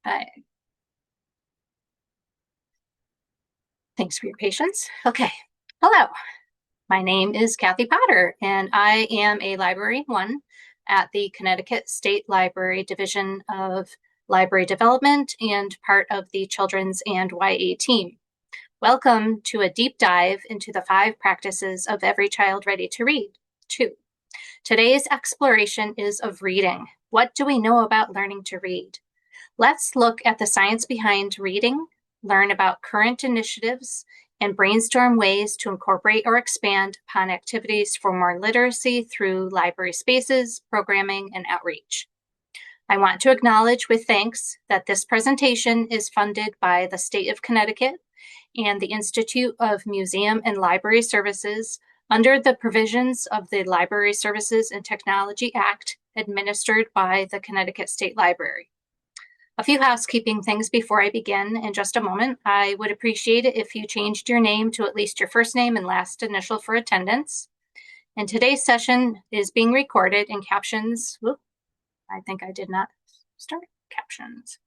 Hi. Thanks for your patience. Okay. Hello. My name is Kathy Potter, and I am a Library 1 at the Connecticut State Library Division of Library Development and part of the Children's and YA team. Welcome to a deep dive into the 5 practices of every child ready to read. 2. Today's exploration is of reading. What do we know about learning to read? Let's look at the science behind reading, learn about current initiatives, and brainstorm ways to incorporate or expand upon activities for more literacy through library spaces, programming, and outreach. I want to acknowledge with thanks that this presentation is funded by the State of Connecticut and the Institute of Museum and Library Services under the provisions of the Library Services and Technology Act administered by the Connecticut State Library. A few housekeeping things before I begin in just a moment. I would appreciate it if you changed your name to at least your first name and last initial for attendance. And today's session is being recorded in captions. Whoop, I think I did not start captions.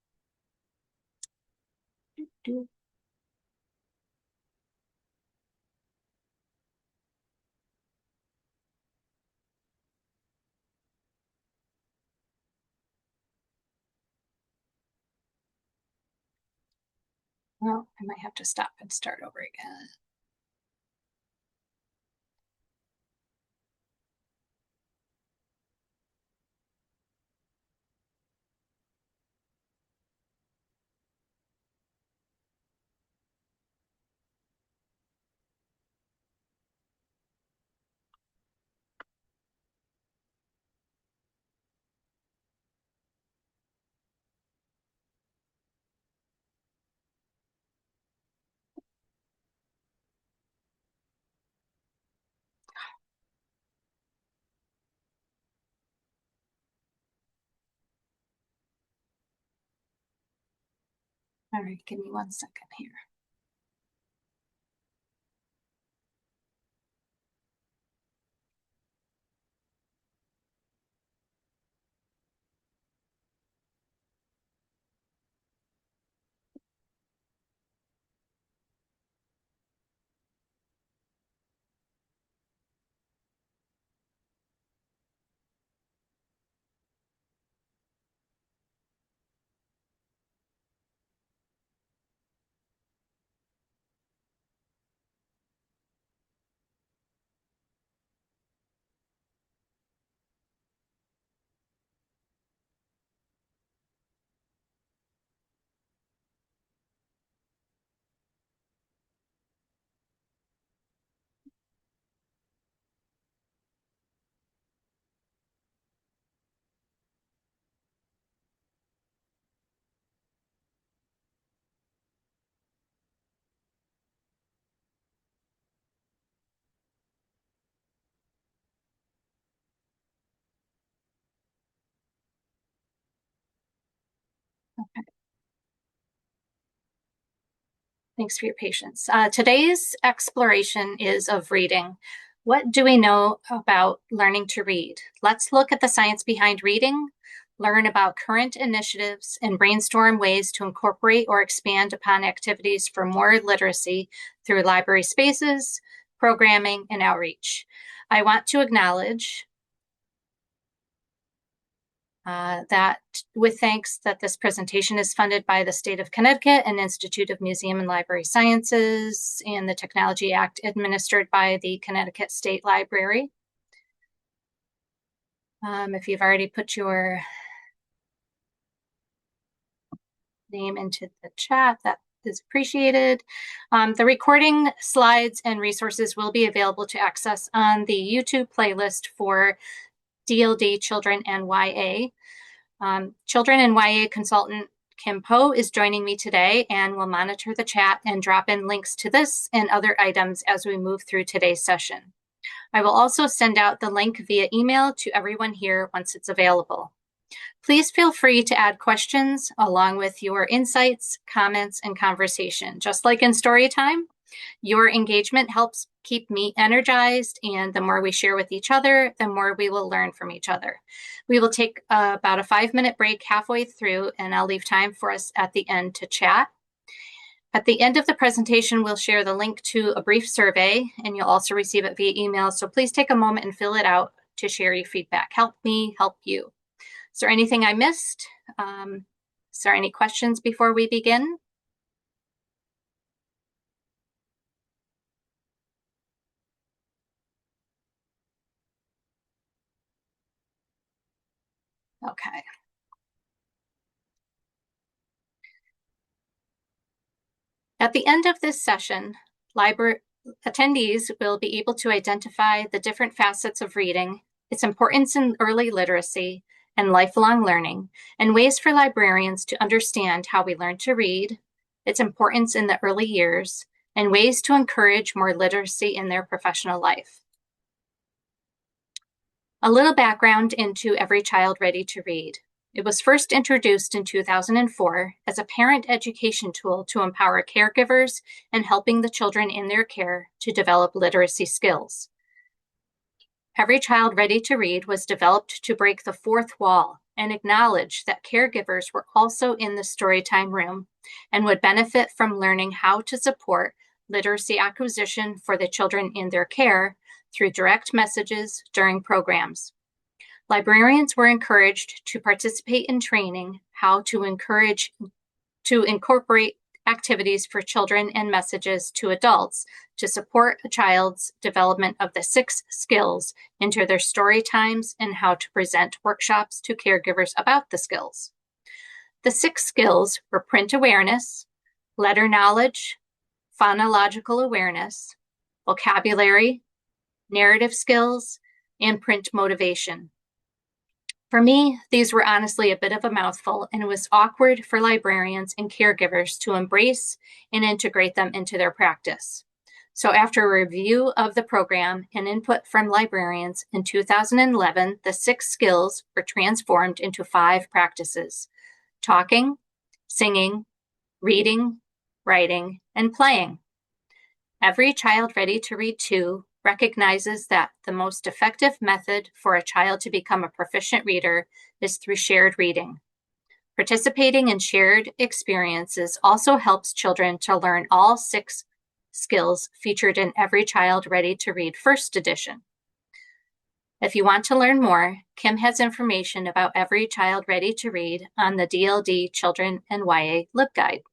Well, I might have to stop and start over again. All right, give me 1 second here. Okay. Thanks for your patience. Today's exploration is of reading. What do we know about learning to read? Let's look at the science behind reading, learn about current initiatives, and brainstorm ways to incorporate or expand upon activities for more literacy through library spaces, programming, and outreach. I want to acknowledge that with thanks that this presentation is funded by the State of Connecticut and Institute of Museum and Library Sciences and the Technology Act administered by the Connecticut State Library. If you've already put your name into the chat, that is appreciated. The recording, slides, and resources will be available to access on the YouTube playlist for DLD Children and YA. Children and YA consultant Kim Poe is joining me today and will monitor the chat and drop in links to this and other items as we move through today's session. I will also send out the link via email to everyone here once it's available. Please feel free to add questions along with your insights, comments, and conversation. Just like in story time, Your engagement helps keep me energized, and the more we share with each other, the more we will learn from each other. We will take about a 5-minute break halfway through, and I'll leave time for us at the end to chat. At the end of the presentation, we'll share the link to a brief survey, and you'll also receive it via email. So please take a moment and fill it out to share your feedback. Help me help you. Is there anything I missed? Is there any questions before we begin? Okay. At the end of this session, library attendees will be able to identify the different facets of reading, its importance in early literacy and lifelong learning, and ways for librarians to understand how we learn to read, its importance in the early years, and ways to encourage more literacy in their professional life. A little background into Every Child Ready to Read. It was first introduced in 2004 as a parent education tool to empower caregivers and helping the children in their care to develop literacy skills. Every Child Ready to Read was developed to break the fourth wall and acknowledge that caregivers were also in the storytime room and would benefit from learning how to support literacy acquisition for the children in their care through direct messages during programs. Librarians were encouraged to participate in training how to incorporate activities for children and messages to adults to support a child's development of the 6 skills into their story times and how to present workshops to caregivers about the skills. The 6 skills were print awareness, letter knowledge, phonological awareness, vocabulary, narrative skills, and print motivation. For me, these were honestly a bit of a mouthful, and it was awkward for librarians and caregivers to embrace and integrate them into their practice. So after a review of the program and input from librarians in 2011, the 6 skills were transformed into 5 practices: talking, singing, reading, writing, and playing. Every Child Ready to Read 2 recognizes that the most effective method for a child to become a proficient reader is through shared reading. Participating in shared experiences also helps children to learn all 6 skills featured in Every Child Ready to Read First Edition. If you want to learn more, Kim has information about Every Child Ready to Read on the DLD Children and YA LibGuide.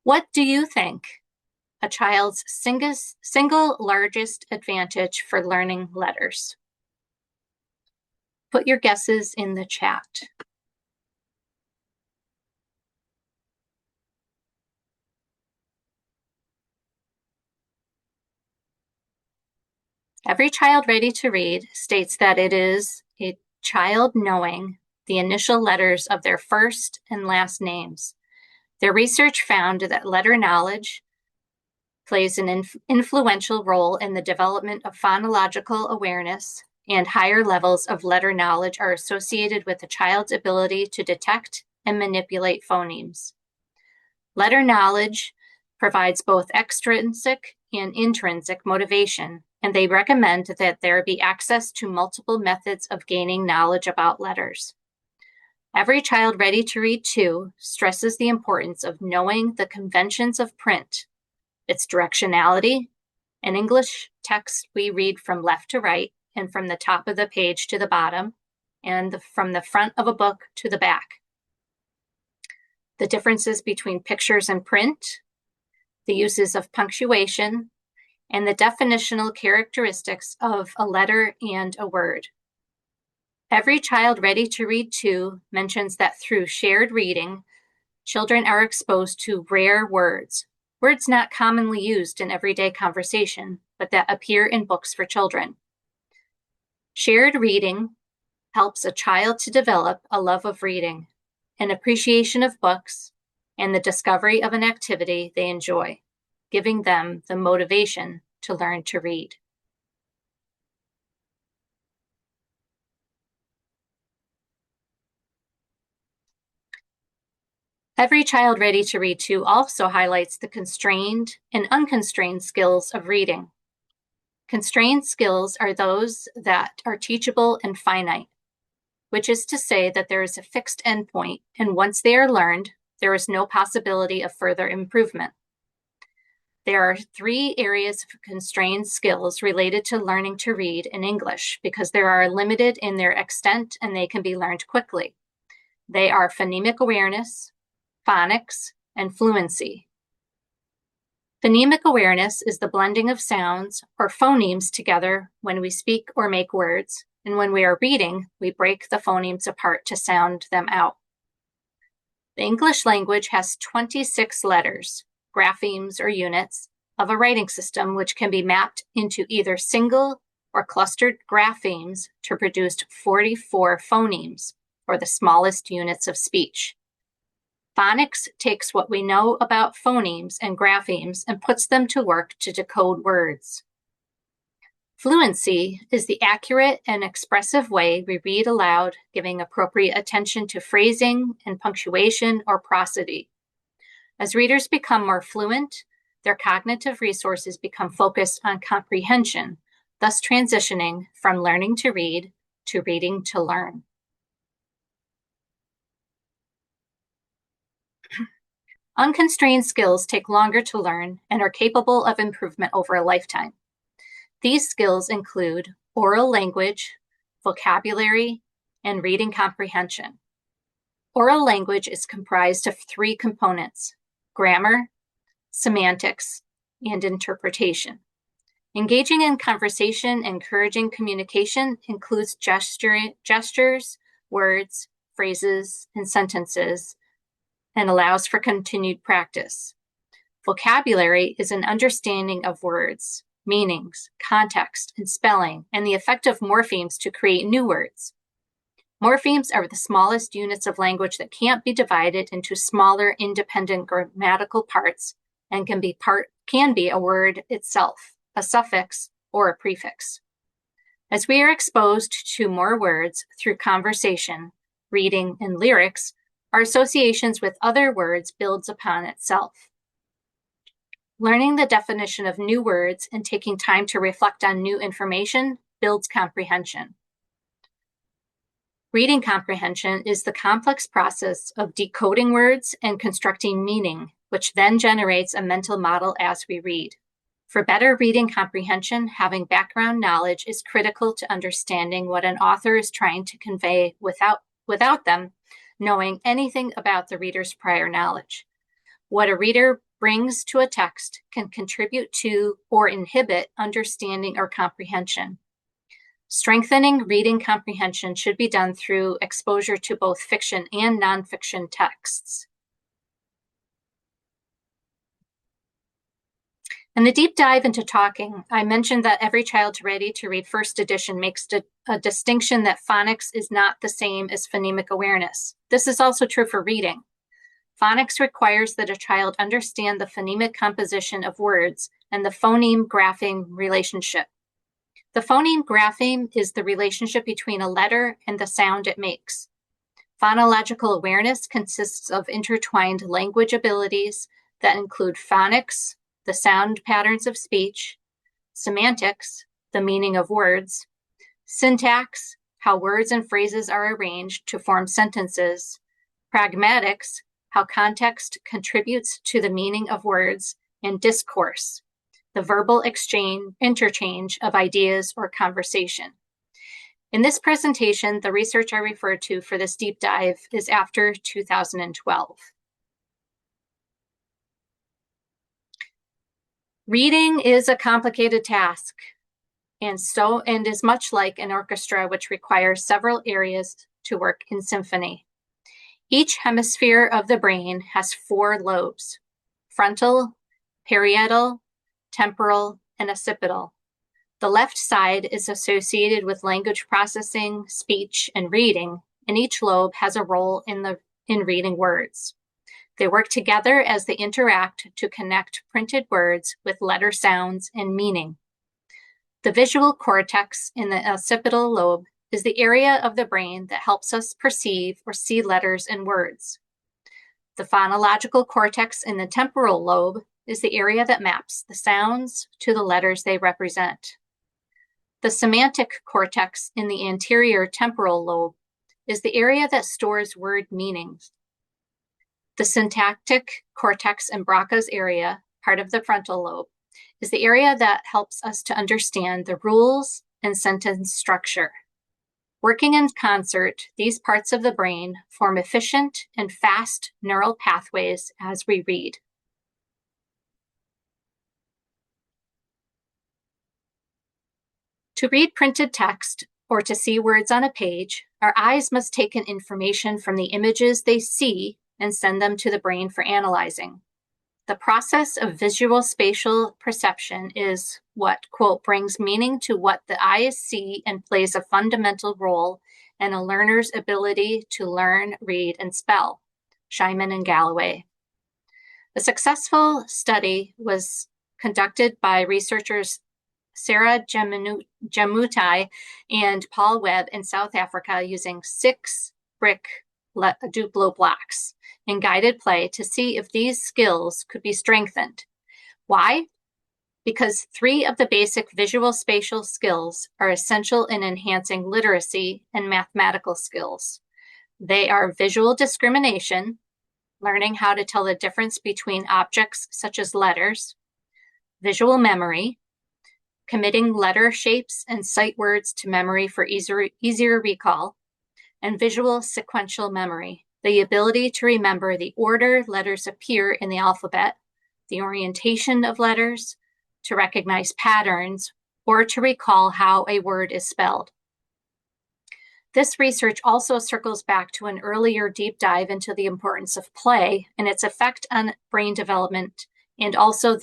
What do you think a child's single largest advantage for learning letters? Put your guesses in the chat. Every Child Ready to Read states that it is a child knowing the initial letters of their first and last names. Their research found that letter knowledge plays an influential role in the development of phonological awareness, and higher levels of letter knowledge are associated with a child's ability to detect and manipulate phonemes. Letter knowledge provides both extrinsic and intrinsic motivation, and they recommend that there be access to multiple methods of gaining knowledge about letters. Every Child Ready to Read 2 stresses the importance of knowing the conventions of print, its directionality. In English text, we read from left to right and from the top of the page to the bottom, and from the front of a book to the back. The differences between pictures and print, the uses of punctuation, and the definitional characteristics of a letter and a word. Every Child Ready to Read 2 mentions that through shared reading, children are exposed to rare words not commonly used in everyday conversation, but that appear in books for children. Shared reading helps a child to develop a love of reading, an appreciation of books, and the discovery of an activity they enjoy, giving them the motivation to learn to read. Every Child Ready to Read 2 also highlights the constrained and unconstrained skills of reading. Constrained skills are those that are teachable and finite, which is to say that there is a fixed endpoint, and once they are learned, there is no possibility of further improvement. There are 3 areas of constrained skills related to learning to read in English because they are limited in their extent and they can be learned quickly. They are phonemic awareness, phonics, and fluency. Phonemic awareness is the blending of sounds or phonemes together when we speak or make words, and when we are reading, we break the phonemes apart to sound them out. The English language has 26 letters, graphemes or units, of a writing system which can be mapped into either single or clustered graphemes to produce 44 phonemes, or the smallest units of speech. Phonics takes what we know about phonemes and graphemes and puts them to work to decode words. Fluency is the accurate and expressive way we read aloud, giving appropriate attention to phrasing and punctuation or prosody. As readers become more fluent, their cognitive resources become focused on comprehension, thus transitioning from learning to read to reading to learn. Unconstrained skills take longer to learn and are capable of improvement over a lifetime. These skills include oral language, vocabulary, and reading comprehension. Oral language is comprised of 3 components: grammar, semantics, and interpretation. Engaging in conversation and encouraging communication includes gestures, words, phrases, and sentences, and allows for continued practice. Vocabulary is an understanding of words, meanings, context, and spelling, and the effect of morphemes to create new words. Morphemes are the smallest units of language that can't be divided into smaller independent grammatical parts and can be a word itself, a suffix, or a prefix. As we are exposed to more words through conversation, reading, and lyrics, our associations with other words builds upon itself. Learning the definition of new words and taking time to reflect on new information builds comprehension. Reading comprehension is the complex process of decoding words and constructing meaning, which then generates a mental model as we read. For better reading comprehension, having background knowledge is critical to understanding what an author is trying to convey without them knowing anything about the reader's prior knowledge. What a reader brings to a text can contribute to or inhibit understanding or comprehension. Strengthening reading comprehension should be done through exposure to both fiction and nonfiction texts. In the deep dive into talking, I mentioned that Every Child Ready to Read First Edition makes a distinction that phonics is not the same as phonemic awareness. This is also true for reading. Phonics requires that a child understand the phonemic composition of words and the phoneme-grapheme relationship. The phoneme-grapheme is the relationship between a letter and the sound it makes. Phonological awareness consists of intertwined language abilities that include phonics, the sound patterns of speech, semantics, the meaning of words, syntax, how words and phrases are arranged to form sentences, pragmatics, how context contributes to the meaning of words, and discourse, the verbal interchange of ideas or conversation. In this presentation, the research I referred to for this deep dive is after 2012. Reading is a complicated task and is much like an orchestra, which requires several areas to work in symphony. Each hemisphere of the brain has 4 lobes: frontal, parietal, temporal, and occipital. The left side is associated with language processing, speech, and reading, and each lobe has a role in reading words. They work together as they interact to connect printed words with letter sounds and meaning. The visual cortex in the occipital lobe is the area of the brain that helps us perceive or see letters and words. The phonological cortex in the temporal lobe is the area that maps the sounds to the letters they represent. The semantic cortex in the anterior temporal lobe is the area that stores word meanings. The syntactic cortex in Broca's area, part of the frontal lobe, is the area that helps us to understand the rules and sentence structure. Working in concert, these parts of the brain form efficient and fast neural pathways as we read. To read printed text or to see words on a page, our eyes must take in information from the images they see and send them to the brain for analyzing. The process of visual spatial perception is what, quote, brings meaning to what the eyes see and plays a fundamental role in a learner's ability to learn, read, and spell. Scheiman and Galloway. A successful study was conducted by researchers Sarah Jamutai and Paul Webb in South Africa using 6 brick Duplo blocks in guided play to see if these skills could be strengthened. Why? Because 3 of the basic visual spatial skills are essential in enhancing literacy and mathematical skills. They are visual discrimination, learning how to tell the difference between objects such as letters, visual memory, committing letter shapes and sight words to memory for easier recall, and visual sequential memory, the ability to remember the order letters appear in the alphabet, the orientation of letters, to recognize patterns, or to recall how a word is spelled. This research also circles back to an earlier deep dive into the importance of play and its effect on brain development, and also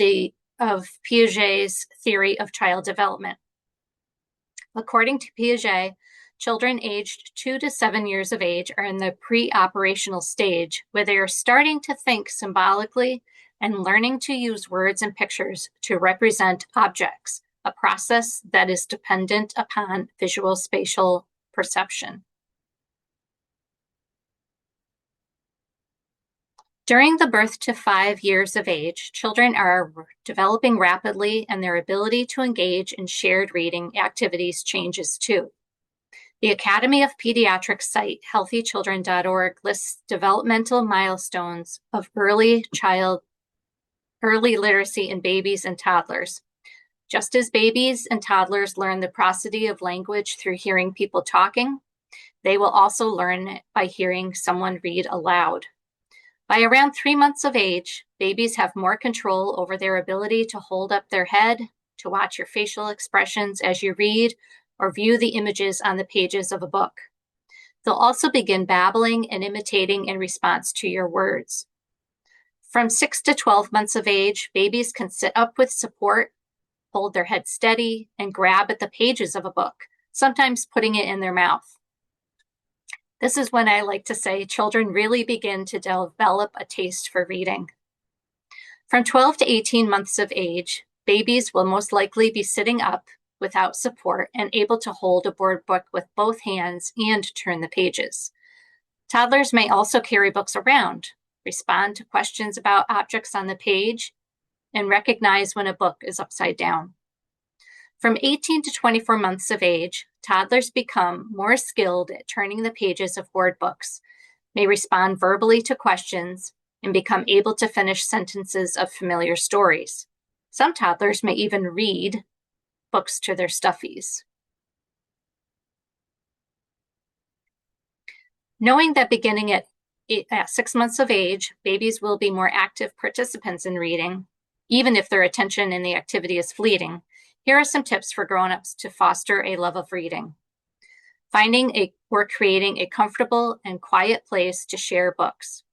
of Piaget's theory of child development. According to Piaget, children aged 2 to 7 years of age are in the pre-operational stage where they are starting to think symbolically and learning to use words and pictures to represent objects, a process that is dependent upon visual spatial perception. During the birth to 5 years of age, children are developing rapidly and their ability to engage in shared reading activities changes too. The Academy of Pediatrics site, healthychildren.org, lists developmental milestones of early literacy in babies and toddlers. Just as babies and toddlers learn the prosody of language through hearing people talking, they will also learn it by hearing someone read aloud. By around 3 months of age, babies have more control over their ability to hold up their head, to watch your facial expressions as you read, or view the images on the pages of a book. They'll also begin babbling and imitating in response to your words. From 6 to 12 months of age, babies can sit up with support, hold their head steady, and grab at the pages of a book, sometimes putting it in their mouth. This is when I like to say children really begin to develop a taste for reading. From 12 to 18 months of age, babies will most likely be sitting up without support and able to hold a board book with both hands and turn the pages. Toddlers may also carry books around, respond to questions about objects on the page, and recognize when a book is upside down. From 18 to 24 months of age, toddlers become more skilled at turning the pages of word books, may respond verbally to questions, and become able to finish sentences of familiar stories. Some toddlers may even read books to their stuffies. Knowing that beginning at 6 months of age, babies will be more active participants in reading, even if their attention in the activity is fleeting, here are some tips for grown-ups to foster a love of reading. Finding or creating a comfortable and quiet place to share books.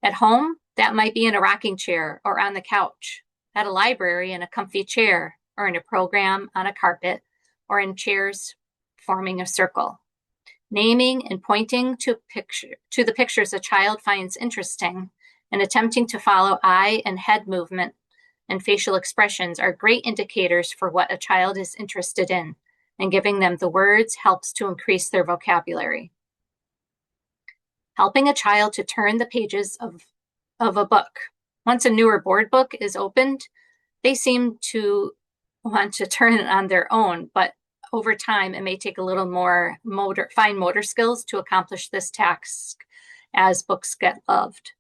At home, that might be in a rocking chair or on the couch. At a library, in a comfy chair, or in a program on a carpet, or in chairs forming a circle. Naming and pointing to the pictures a child finds interesting and attempting to follow eye and head movement and facial expressions are great indicators for what a child is interested in, and giving them the words helps to increase their vocabulary. Helping a child to turn the pages of of a book. Once a newer board book is opened, they seem to want to turn it on their own, but over time, it may take a little more fine motor skills to accomplish this task as books get loved.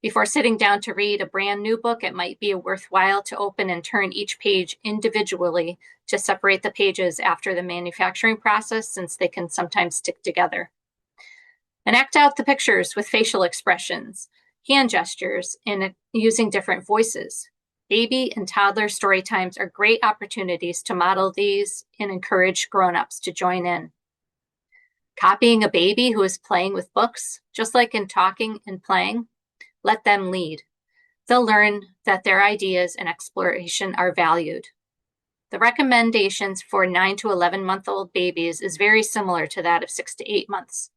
Before sitting down to read a brand new book, it might be worthwhile to open and turn each page individually to separate the pages after the manufacturing process, since they can sometimes stick together. And act out the pictures with facial expressions, hand gestures, and using different voices. Baby and toddler story times are great opportunities to model these and encourage grown-ups to join in. Copying a baby who is playing with books, just like in talking and playing, let them lead. They'll learn that their ideas and exploration are valued. The recommendations for 9 to 11-month-old babies is very similar to that of 6 to 8 months.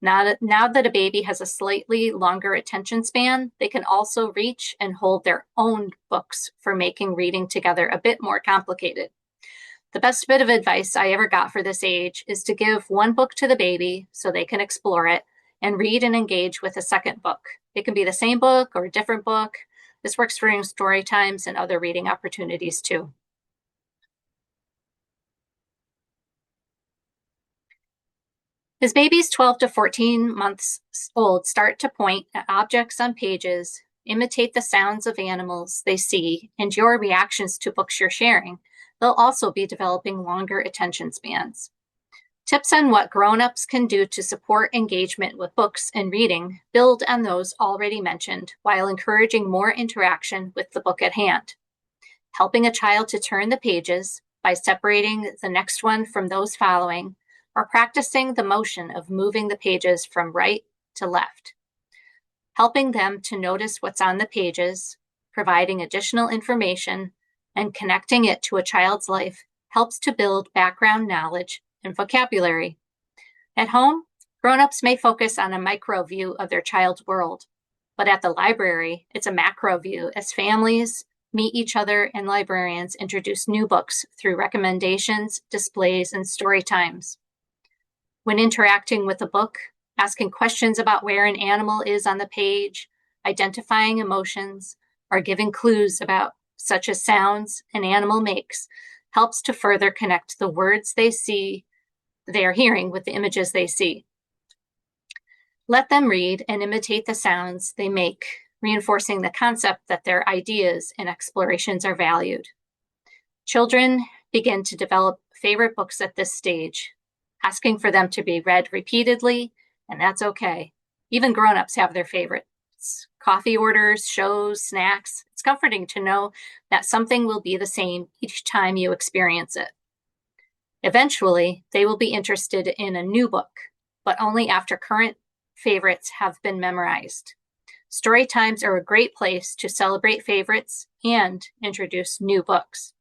Now that a baby has a slightly longer attention span, they can also reach and hold their own books for making reading together a bit more complicated. The best bit of advice I ever got for this age is to give one book to the baby so they can explore it and read and engage with a second book. It can be the same book or a different book. This works for story times and other reading opportunities too. As babies 12 to 14 months old start to point at objects on pages, imitate the sounds of animals they see, and your reactions to books you're sharing, they'll also be developing longer attention spans. Tips on what grown-ups can do to support engagement with books and reading build on those already mentioned while encouraging more interaction with the book at hand. Helping a child to turn the pages by separating the next one from those following, or practicing the motion of moving the pages from right to left. Helping them to notice what's on the pages, providing additional information, and connecting it to a child's life helps to build background knowledge and vocabulary. At home, grown-ups may focus on a micro view of their child's world, but at the library, it's a macro view as families meet each other and librarians introduce new books through recommendations, displays, and story times. When interacting with a book, asking questions about where an animal is on the page, identifying emotions, or giving clues about such as sounds an animal makes helps to further connect the words they are hearing with the images they see. Let them read and imitate the sounds they make, reinforcing the concept that their ideas and explorations are valued. Children begin to develop favorite books at this stage, asking for them to be read repeatedly, and that's okay. Even grown-ups have their favorites. Coffee orders, shows, snacks. It's comforting to know that something will be the same each time you experience it. Eventually, they will be interested in a new book, but only after current favorites have been memorized. Story times are a great place to celebrate favorites and introduce new books.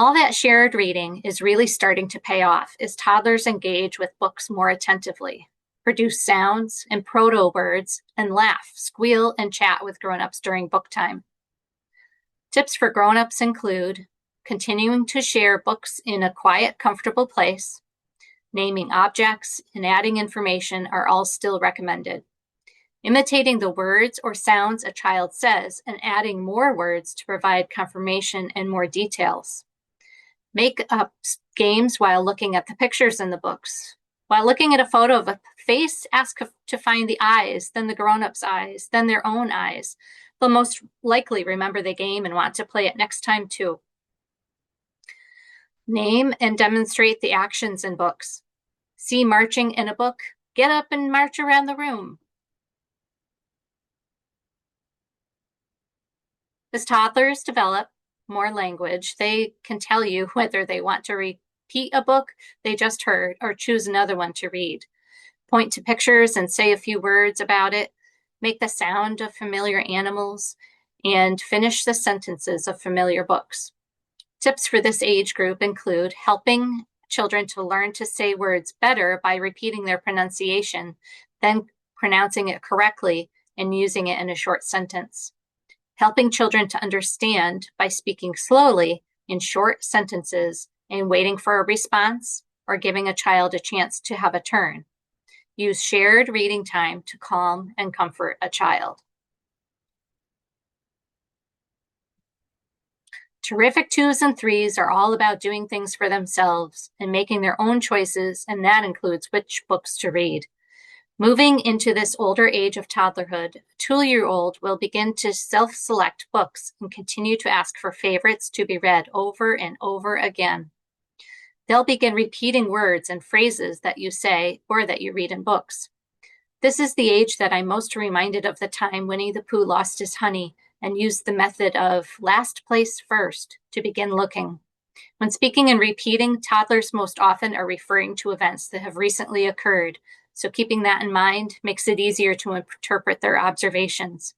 All that shared reading is really starting to pay off as toddlers engage with books more attentively, produce sounds and proto words, and laugh, squeal, and chat with grown-ups during book time. Tips for grown-ups include continuing to share books in a quiet, comfortable place, naming objects, and adding information are all still recommended. Imitating the words or sounds a child says and adding more words to provide confirmation and more details. Make up games while looking at the pictures in the books. While looking at a photo of a face, ask to find the eyes, then the grown-up's eyes, then their own eyes. They'll most likely remember the game and want to play it next time too. Name and demonstrate the actions in books. See marching in a book, get up and march around the room. As toddlers develop more language, they can tell you whether they want to repeat a book they just heard or choose another one to read. Point to pictures and say a few words about it. Make the sound of familiar animals and finish the sentences of familiar books. Tips for this age group include helping children to learn to say words better by repeating their pronunciation, then pronouncing it correctly and using it in a short sentence. Helping children to understand by speaking slowly in short sentences and waiting for a response or giving a child a chance to have a turn. Use shared reading time to calm and comfort a child. Terrific 2s and 3s are all about doing things for themselves and making their own choices, and that includes which books to read. Moving into this older age of toddlerhood, a 2-year-old will begin to self-select books and continue to ask for favorites to be read over and over again. They'll begin repeating words and phrases that you say or that you read in books. This is the age that I'm most reminded of the time Winnie the Pooh lost his honey and used the method of last place first to begin looking. When speaking and repeating, toddlers most often are referring to events that have recently occurred, so keeping that in mind makes it easier to interpret their observations.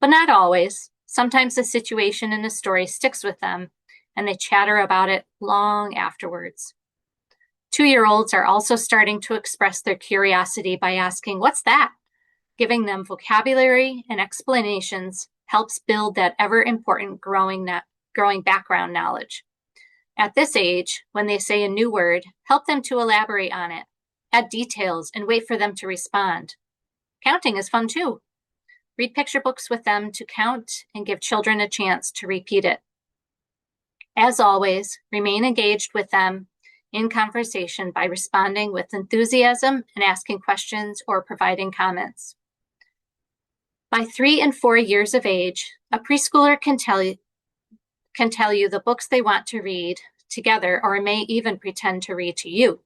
But not always. Sometimes a situation in a story sticks with them, and they chatter about it long afterwards. 2-year-olds are also starting to express their curiosity by asking, "What's that?" Giving them vocabulary and explanations helps build that ever-important growing background knowledge. At this age, when they say a new word, help them to elaborate on it, add details, and wait for them to respond. Counting is fun too. Read picture books with them to count and give children a chance to repeat it. As always, remain engaged with them in conversation by responding with enthusiasm and asking questions or providing comments. By 3 and 4 years of age, a preschooler can tell you the books they want to read together or may even pretend to read to you.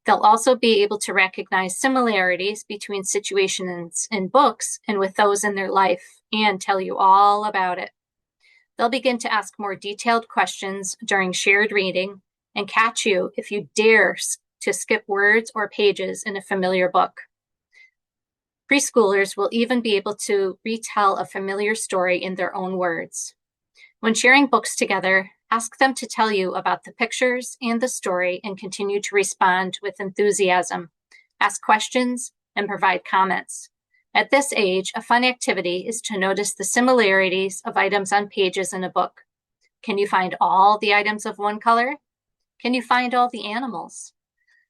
They'll also be able to recognize similarities between situations in books and with those in their life and tell you all about it. They'll begin to ask more detailed questions during shared reading and catch you if you dare to skip words or pages in a familiar book. Preschoolers will even be able to retell a familiar story in their own words. When sharing books together, ask them to tell you about the pictures and the story and continue to respond with enthusiasm. Ask questions and provide comments. At this age, a fun activity is to notice the similarities of items on pages in a book. Can you find all the items of one color? Can you find all the animals?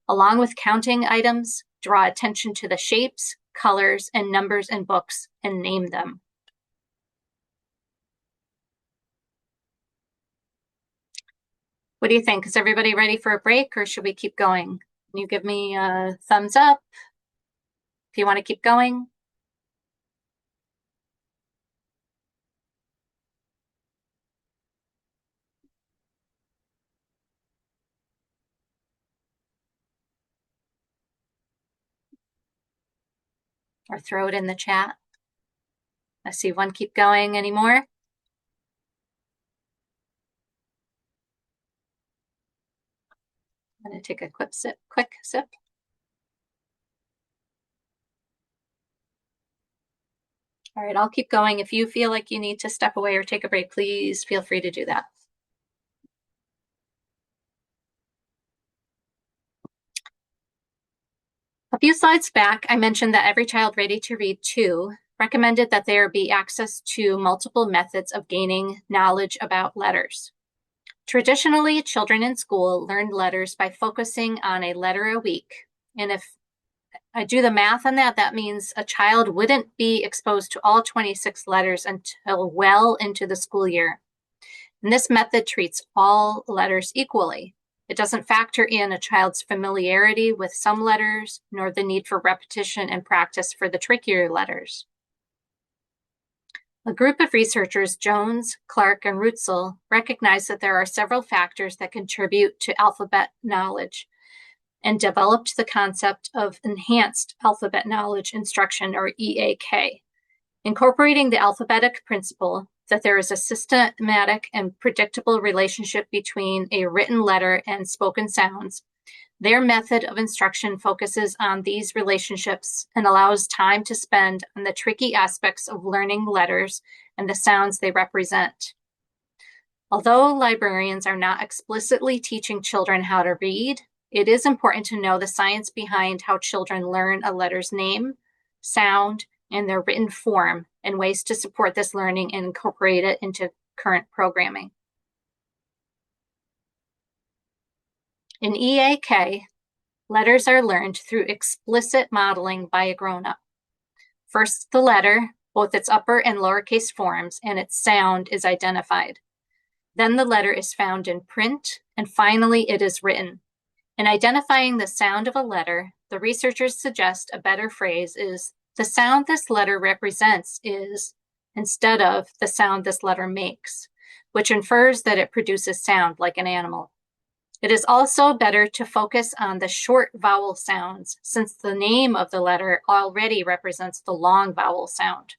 Along with counting items, draw attention to the shapes, colors, and numbers in books and name them. What do you think? Is everybody ready for a break or should we keep going? Can you give me a thumbs up if you want to keep going? Or throw it in the chat. I see one keep going. Any more? I'm going to take a quick sip. All right, I'll keep going. If you feel like you need to step away or take a break, please feel free to do that. A few slides back, I mentioned that Every Child Ready to Read 2 recommended that there be access to multiple methods of gaining knowledge about letters. Traditionally, children in school learned letters by focusing on a letter a week. And if I do the math on that, that means a child wouldn't be exposed to all 26 letters until well into the school year. And this method treats all letters equally. It doesn't factor in a child's familiarity with some letters, nor the need for repetition and practice for the trickier letters. A group of researchers, Jones, Clark, and Rutzel, recognized that there are several factors that contribute to alphabet knowledge and developed the concept of enhanced alphabet knowledge instruction, or EAK. Incorporating the alphabetic principle that there is a systematic and predictable relationship between a written letter and spoken sounds, their method of instruction focuses on these relationships and allows time to spend on the tricky aspects of learning letters and the sounds they represent. Although librarians are not explicitly teaching children how to read, it is important to know the science behind how children learn a letter's name, sound, and their written form, and ways to support this learning and incorporate it into current programming. In EAK, Letters are learned through explicit modeling by a grown-up. First, the letter, both its upper and lowercase forms, and its sound is identified. Then the letter is found in print, and finally it is written. In identifying the sound of a letter, the researchers suggest a better phrase is, the sound this letter represents is, instead of the sound this letter makes, which infers that it produces sound like an animal. It is also better to focus on the short vowel sounds, since the name of the letter already represents the long vowel sound.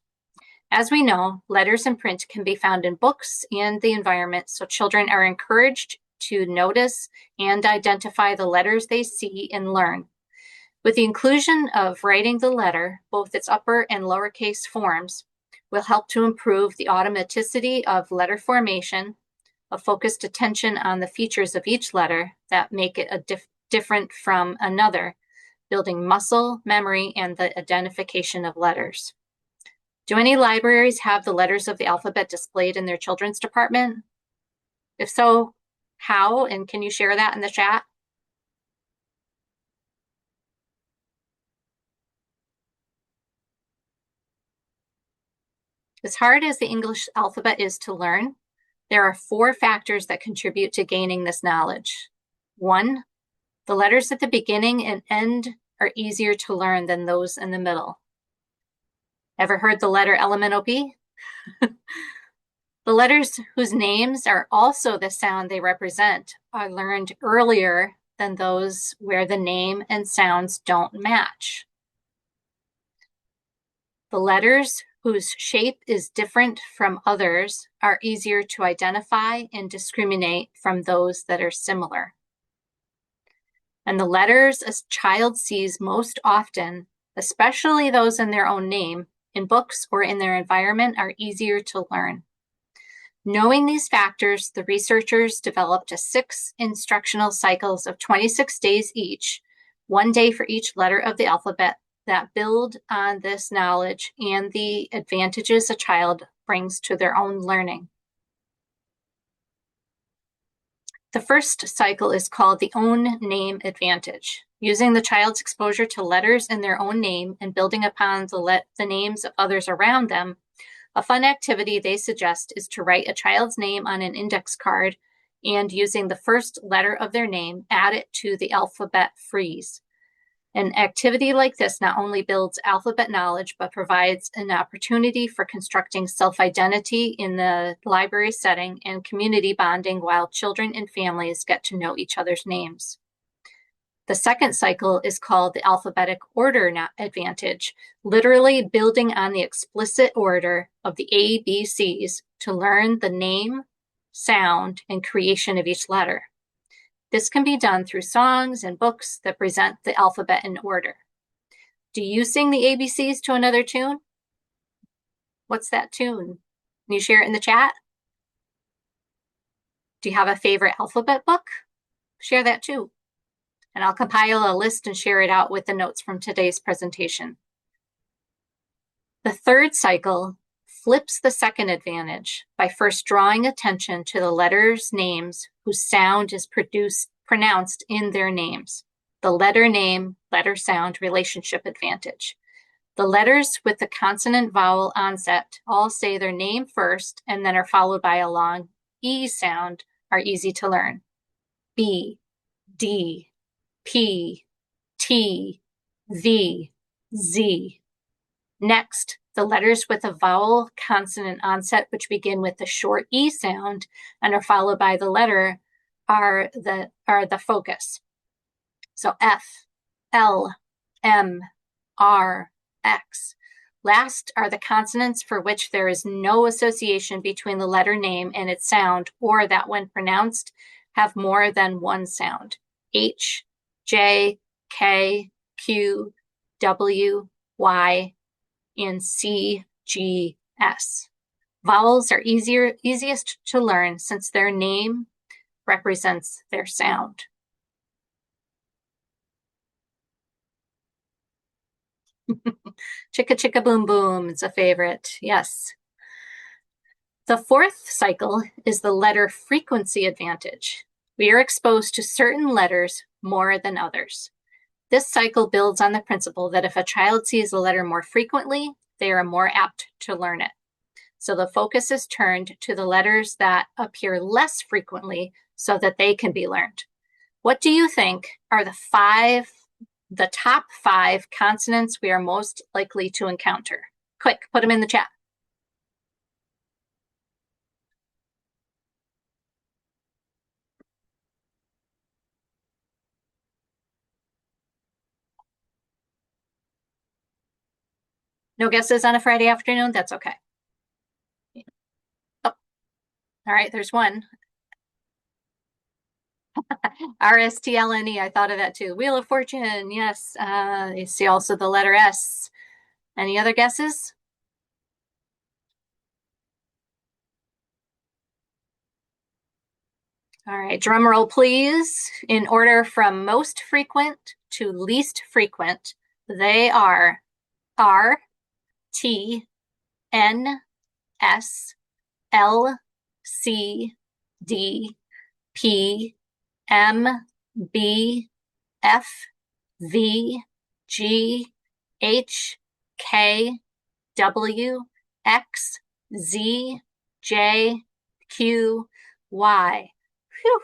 As we know, letters in print can be found in books and the environment, so children are encouraged to notice and identify the letters they see and learn. With the inclusion of writing the letter, both its upper and lowercase forms, will help to improve the automaticity of letter formation, a focused attention on the features of each letter that make it different from another, building muscle memory and the identification of letters. Do any libraries have the letters of the alphabet displayed in their children's department? If so, how? And can you share that in the chat? As hard as the English alphabet is to learn, there are 4 factors that contribute to gaining this knowledge. 1, the letters at the beginning and end are easier to learn than those in the middle. Ever heard the letter LMNOP? The letters whose names are also the sound they represent are learned earlier than those where the name and sounds don't match. The letters whose shape is different from others are easier to identify and discriminate from those that are similar. And the letters a child sees most often, especially those in their own name, in books or in their environment, are easier to learn. Knowing these factors, the researchers developed 6 instructional cycles of 26 days each, 1 day for each letter of the alphabet, that build on this knowledge and the advantages a child brings to their own learning. The first cycle is called the Own Name Advantage. Using the child's exposure to letters in their own name and building upon the names of others around them, a fun activity they suggest is to write a child's name on an index card and, using the first letter of their name, add it to the alphabet frieze. An activity like this not only builds alphabet knowledge, but provides an opportunity for constructing self-identity in the library setting and community bonding while children and families get to know each other's names. The second cycle is called the Alphabetic Order Advantage, literally building on the explicit order of the ABCs to learn the name, sound, and creation of each letter. This can be done through songs and books that present the alphabet in order. Do you sing the ABCs to another tune? What's that tune? Can you share it in the chat? Do you have a favorite alphabet book? Share that too. And I'll compile a list and share it out with the notes from today's presentation. The third cycle flips the second advantage by first drawing attention to the letters' names whose sound is pronounced in their names. The letter name, letter sound relationship advantage. The letters with the consonant vowel onset all say their name first and then are followed by a long E sound are easy to learn. B, D, P, T, V, Z. Next, the letters with a vowel consonant onset, which begin with the short E sound and are followed by the letter, are the focus. So F, L, M, R, X. Last are the consonants for which there is no association between the letter name and its sound, or that when pronounced have more than one sound. H, J, K, Q, W, Y, and C, G, S. Vowels are easiest to learn since their name represents their sound. Chicka chicka boom boom is a favorite, yes. The fourth cycle is the letter frequency advantage. We are exposed to certain letters more than others. This cycle builds on the principle that if a child sees a letter more frequently, they are more apt to learn it. So the focus is turned to the letters that appear less frequently so that they can be learned. What do you think are the top 5 consonants we are most likely to encounter? Quick, put them in the chat. No guesses on a Friday afternoon? That's okay. Oh, all right, there's one. RSTLNE, I thought of that too. Wheel of Fortune, yes. You see also the letter S. Any other guesses? All right, drum roll, please. In order from most frequent to least frequent, they are R, T, N, S, L, C, D, P, M, B, F, V, G, H, K, W, X, Z, J, Q, Y. Whew.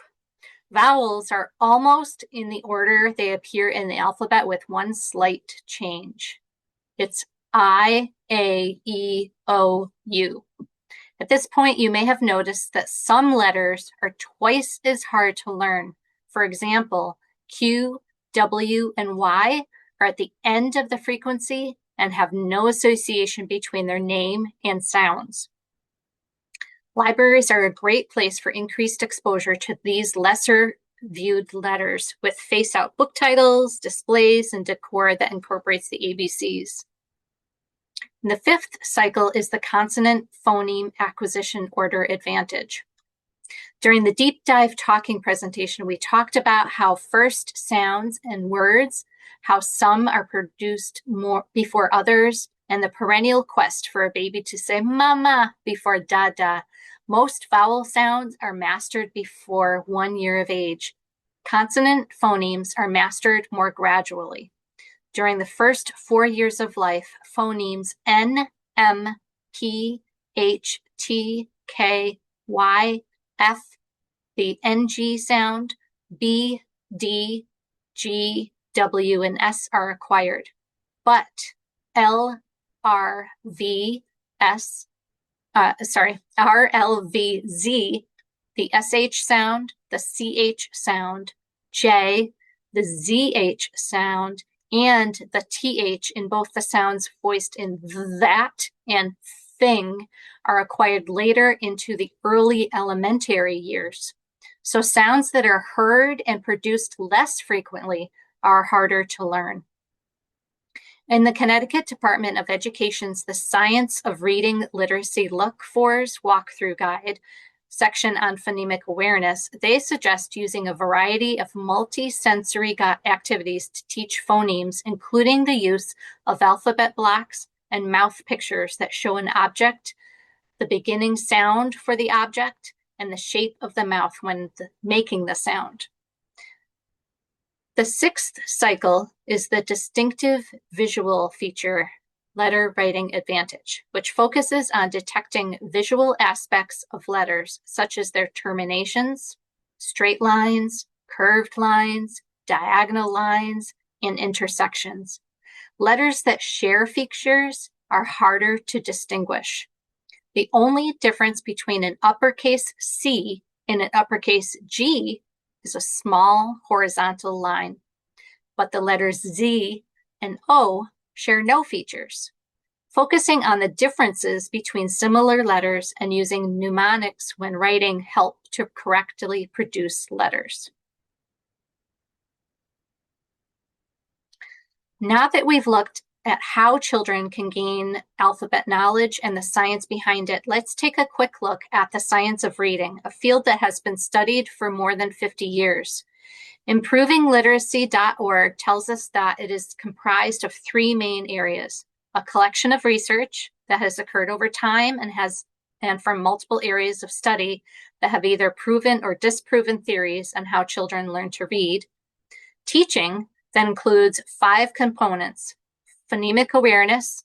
Vowels are almost in the order they appear in the alphabet with one slight change. It's I, A, E, O, U. At this point, you may have noticed that some letters are twice as hard to learn. For example, Q, W, and Y are at the end of the frequency and have no association between their name and sounds. Libraries are a great place for increased exposure to these lesser viewed letters with face-out book titles, displays, and decor that incorporates the ABCs. And the 5th cycle is the consonant phoneme acquisition order advantage. During the deep dive talking presentation, we talked about how first sounds and words, how some are produced more before others, and the perennial quest for a baby to say mama before dada. Most vowel sounds are mastered before 1 year of age. Consonant phonemes are mastered more gradually. During the first 4 years of life, phonemes N, M, P, H, T, K, Y, F, the NG sound, B, D, G, W, and S are acquired. But L, R, V, S, R, L, V, Z, the SH sound, the CH sound, J, the ZH sound, and the TH in both the sounds voiced in that and thing are acquired later into the early elementary years. So sounds that are heard and produced less frequently are harder to learn. In the Connecticut Department of Education's The Science of Reading Literacy Look-Fors Walkthrough Guide section on phonemic awareness, they suggest using a variety of multi-sensory activities to teach phonemes, including the use of alphabet blocks and mouth pictures that show an object, the beginning sound for the object, and the shape of the mouth when making the sound. The 6th cycle is the distinctive visual feature letter writing advantage, which focuses on detecting visual aspects of letters, such as their terminations, straight lines, curved lines, diagonal lines, and intersections. Letters that share features are harder to distinguish. The only difference between an uppercase C and an uppercase G is a small horizontal line, but the letters Z and O share no features. Focusing on the differences between similar letters and using mnemonics when writing help to correctly produce letters. Now that we've looked at how children can gain alphabet knowledge and the science behind it, let's take a quick look at the science of reading, a field that has been studied for more than 50 years. ImprovingLiteracy.org tells us that it is comprised of 3 main areas: a collection of research that has occurred over time and from multiple areas of study that have either proven or disproven theories on how children learn to read; teaching, that includes 5 components: phonemic awareness,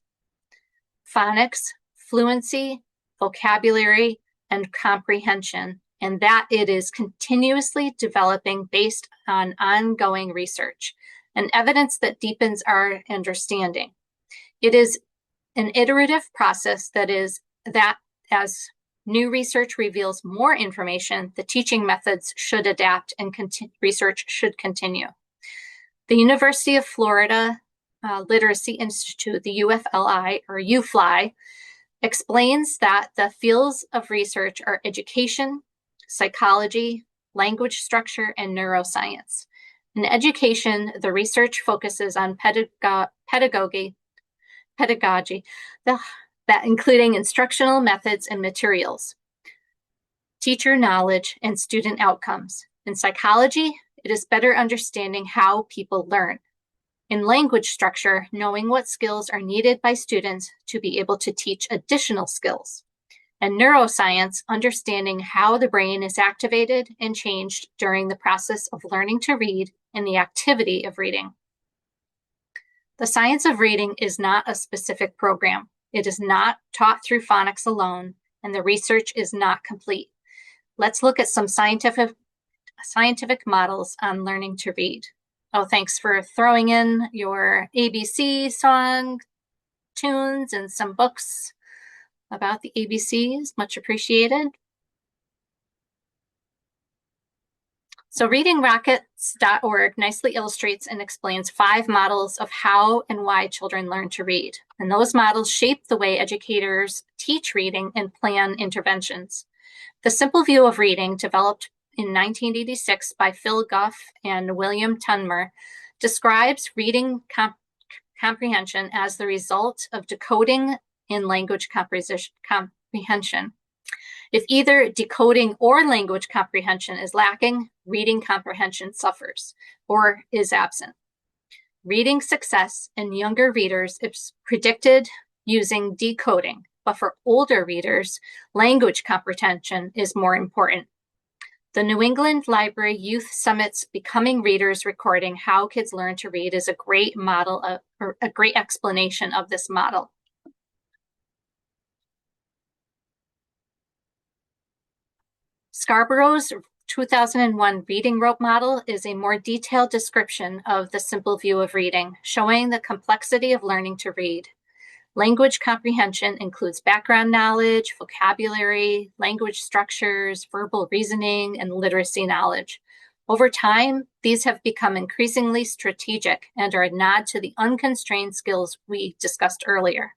phonics, fluency, vocabulary, and comprehension, and that it is continuously developing based on ongoing research and evidence that deepens our understanding. It is an iterative process that as new research reveals more information, the teaching methods should adapt and research should continue. The University of Florida Literacy Institute, the UFLI or UFLI, explains that the fields of research are education, psychology, language structure, and neuroscience. In education, the research focuses on pedagogy, that including instructional methods and materials, teacher knowledge, and student outcomes. In psychology, it is better understanding how people learn. In language structure, knowing what skills are needed by students to be able to teach additional skills. And neuroscience, understanding how the brain is activated and changed during the process of learning to read and the activity of reading. The science of reading is not a specific program. It is not taught through phonics alone, and the research is not complete. Let's look at some scientific models on learning to read. Oh, thanks for throwing in your ABC song tunes and some books about the ABCs. Much appreciated. So readingrockets.org nicely illustrates and explains 5 models of how and why children learn to read. And those models shape the way educators teach reading and plan interventions. The simple view of reading, developed in 1986 by Phil Goff and William Tunmer, describes reading comprehension as the result of decoding and language comprehension. If either decoding or language comprehension is lacking, reading comprehension suffers or is absent. Reading success in younger readers is predicted using decoding, but for older readers, language comprehension is more important. The New England Library Youth Summit's Becoming Readers recording, How Kids Learn to Read, is a great model or a great explanation of this model. Scarborough's 2001 reading rope model is a more detailed description of the simple view of reading, showing the complexity of learning to read. Language comprehension includes background knowledge, vocabulary, language structures, verbal reasoning, and literacy knowledge. Over time, these have become increasingly strategic and are a nod to the unconstrained skills we discussed earlier.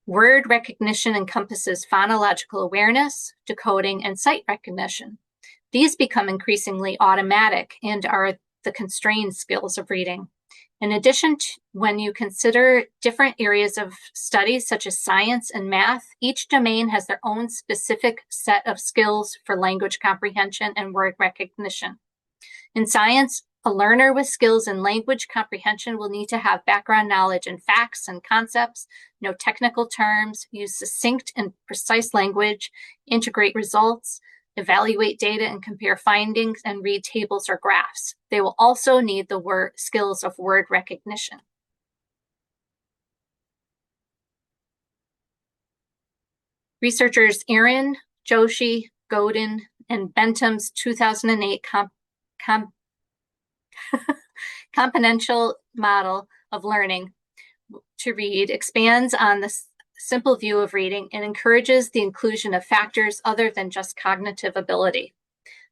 Word recognition encompasses phonological awareness, decoding, and sight recognition. These become increasingly automatic and are the constrained skills of reading. In addition, when you consider different areas of study, such as science and math, each domain has their own specific set of skills for language comprehension and word recognition. In science, a learner with skills in language comprehension will need to have background knowledge in facts and concepts, know technical terms, use succinct and precise language, integrate results, evaluate data and compare findings, and read tables or graphs. They will also need the skills of word recognition. Researchers Aaron, Joshi, Godin, and Bentham's 2008 componential model of learning to read expands on the simple view of reading and encourages the inclusion of factors other than just cognitive ability.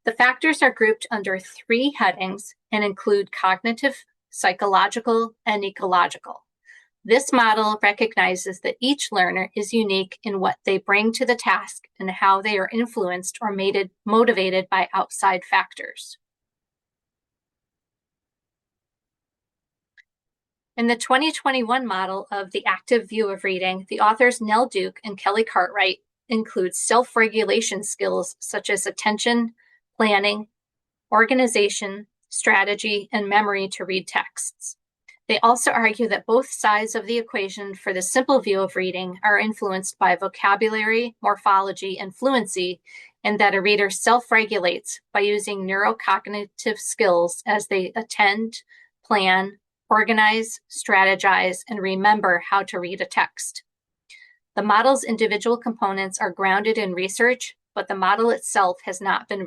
The factors are grouped under 3 headings and include cognitive, psychological, and ecological. This model recognizes that each learner is unique in what they bring to the task and how they are influenced or motivated by outside factors. In the 2021 model of the active view of reading, the authors Nell Duke and Kelly Cartwright include self-regulation skills such as attention, planning, organization, strategy, and memory to read texts. They also argue that both sides of the equation for the simple view of reading are influenced by vocabulary, morphology, and fluency, and that a reader self-regulates by using neurocognitive skills as they attend, plan, organize, strategize, and remember how to read a text. The model's individual components are grounded in research, but the model itself has not been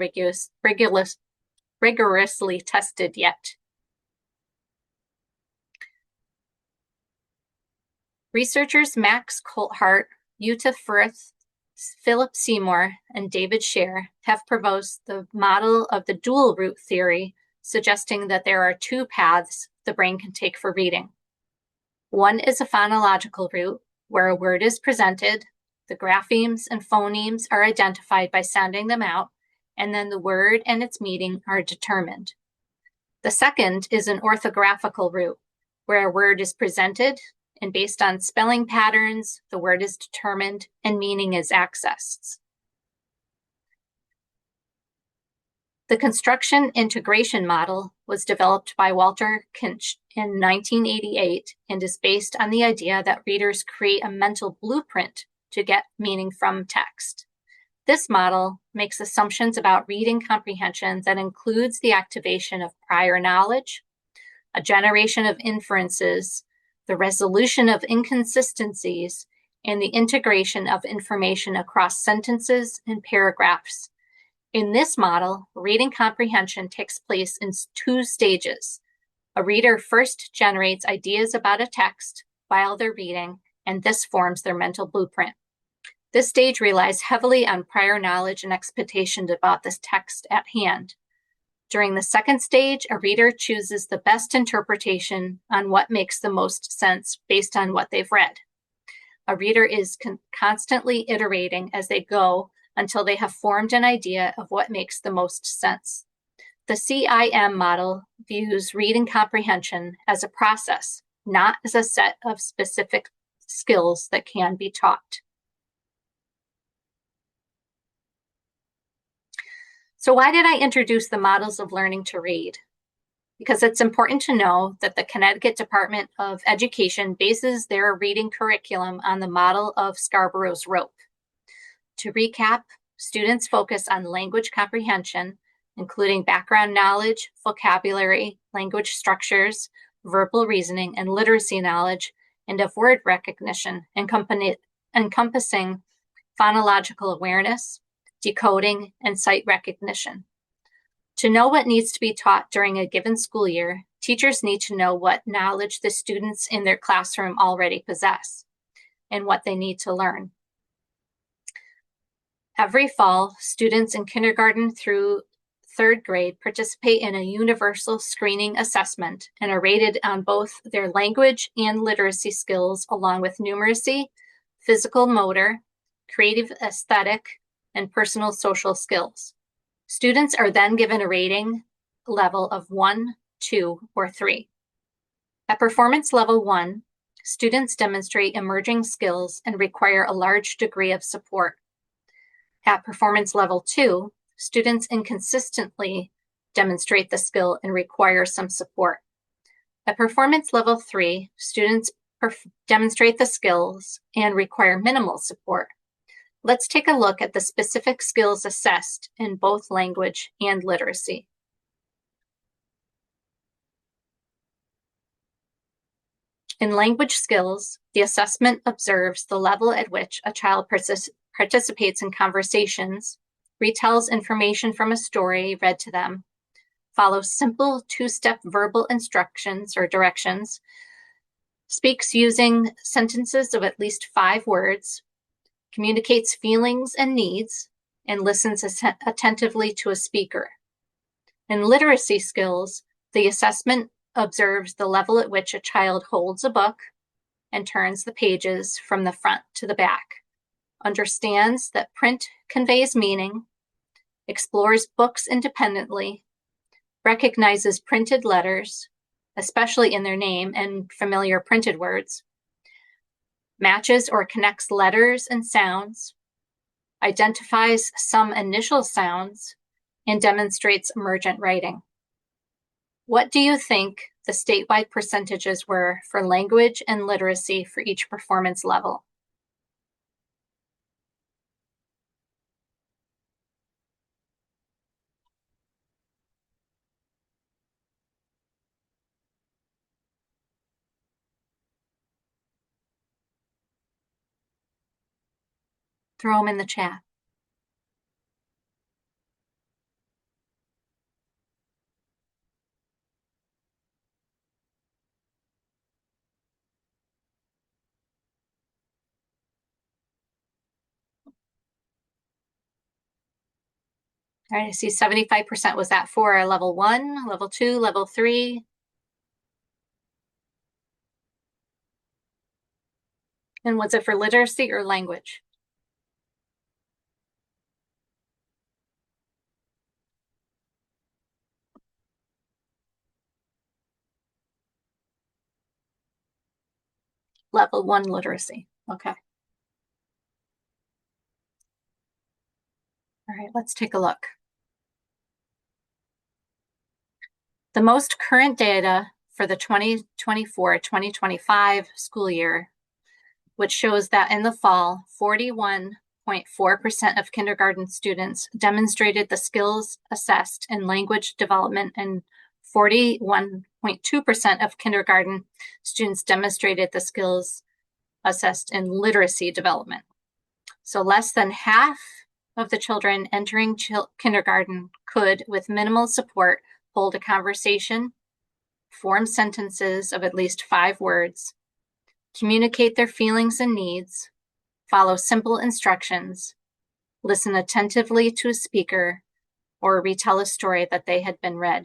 rigorously tested yet. Researchers Max Coltheart, Jutta Frith, Philip Seymour, and David Scher have proposed the model of the dual route theory, suggesting that there are two paths the brain can take for reading. One is a phonological route, where a word is presented, the graphemes and phonemes are identified by sounding them out, and then the word and its meaning are determined. The second is an orthographical route, where a word is presented, and based on spelling patterns, the word is determined and meaning is accessed. The construction integration model was developed by Walter Kinch in 1988 and is based on the idea that readers create a mental blueprint to get meaning from text. This model makes assumptions about reading comprehension that includes the activation of prior knowledge, a generation of inferences, the resolution of inconsistencies, and the integration of information across sentences and paragraphs. In this model, reading comprehension takes place in two stages. A reader first generates ideas about a text while they're reading, and this forms their mental blueprint. This stage relies heavily on prior knowledge and expectations about this text at hand. During the second stage, a reader chooses the best interpretation on what makes the most sense based on what they've read. A reader is constantly iterating as they go until they have formed an idea of what makes the most sense. The CIM model views reading comprehension as a process, not as a set of specific skills that can be taught. So why did I introduce the models of learning to read? Because it's important to know that the Connecticut Department of Education bases their reading curriculum on the model of Scarborough's rope. To recap, students focus on language comprehension, including background knowledge, vocabulary, language structures, verbal reasoning, and literacy knowledge, and of word recognition, encompassing phonological awareness, decoding, and sight recognition. To know what needs to be taught during a given school year, teachers need to know what knowledge the students in their classroom already possess and what they need to learn. Every fall, students in kindergarten through third grade participate in a universal screening assessment and are rated on both their language and literacy skills, along with numeracy, physical motor, creative aesthetic, and personal social skills. Students are then given a rating level of 1, 2, or 3. At performance level 1, students demonstrate emerging skills and require a large degree of support. At performance level 2, students inconsistently demonstrate the skill and require some support. At performance level 3, students demonstrate the skills and require minimal support. Let's take a look at the specific skills assessed in both language and literacy. In language skills, the assessment observes the level at which a child participates in conversations, retells information from a story read to them, follows simple two-step verbal instructions or directions, speaks using sentences of at least 5 words, communicates feelings and needs, and listens attentively to a speaker. In literacy skills, the assessment observes the level at which a child holds a book and turns the pages from the front to the back, understands that print conveys meaning, explores books independently, recognizes printed letters, especially in their name and familiar printed words, matches or connects letters and sounds, identifies some initial sounds, and demonstrates emergent writing. What do you think the statewide percentages were for language and literacy for each performance level? Throw them in the chat. All right, I see 75% was that for level 1, level 2, level 3. And was it for literacy or language? Level 1 literacy. Okay. All right, let's take a look. The most current data for the 2024-2025 school year, which shows that in the fall, 41.4% of kindergarten students demonstrated the skills assessed in language development, and 41.2% of kindergarten students demonstrated the skills assessed in literacy development. So less than half of the children entering kindergarten could, with minimal support, hold a conversation, form sentences of at least 5 words, communicate their feelings and needs, follow simple instructions, listen attentively to a speaker, or retell a story that they had been read.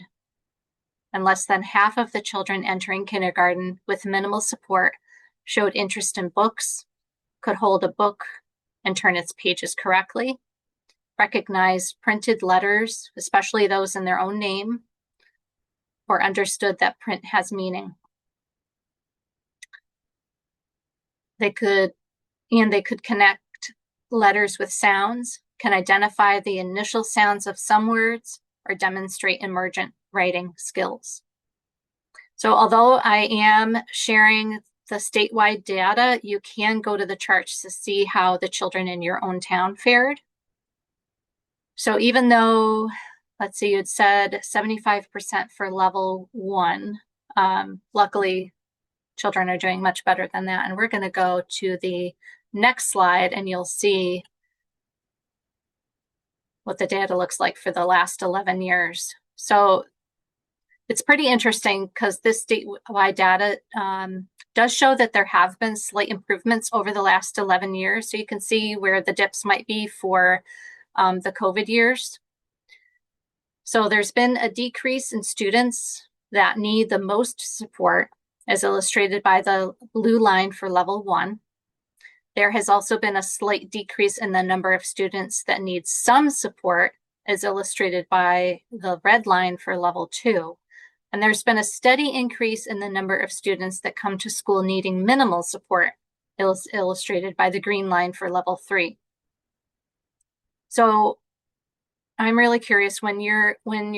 And less than half of the children entering kindergarten with minimal support showed interest in books, could hold a book and turn its pages correctly, recognize printed letters, especially those in their own name, or understood that print has meaning. They could connect letters with sounds, can identify the initial sounds of some words, or demonstrate emergent writing skills. So although I am sharing the statewide data, you can go to the charts to see how the children in your own town fared. So even though, let's see, you'd said 75% for level 1, luckily children are doing much better than that. And we're going to go to the next slide and you'll see what the data looks like for the last 11 years. So it's pretty interesting because this statewide data does show that there have been slight improvements over the last 11 years. So you can see where the dips might be for the COVID years. So there's been a decrease in students that need the most support, as illustrated by the blue line for level 1. There has also been a slight decrease in the number of students that need some support, as illustrated by the red line for level 2. And there's been a steady increase in the number of students that come to school needing minimal support, illustrated by the green line for level 3. So I'm really curious, when you're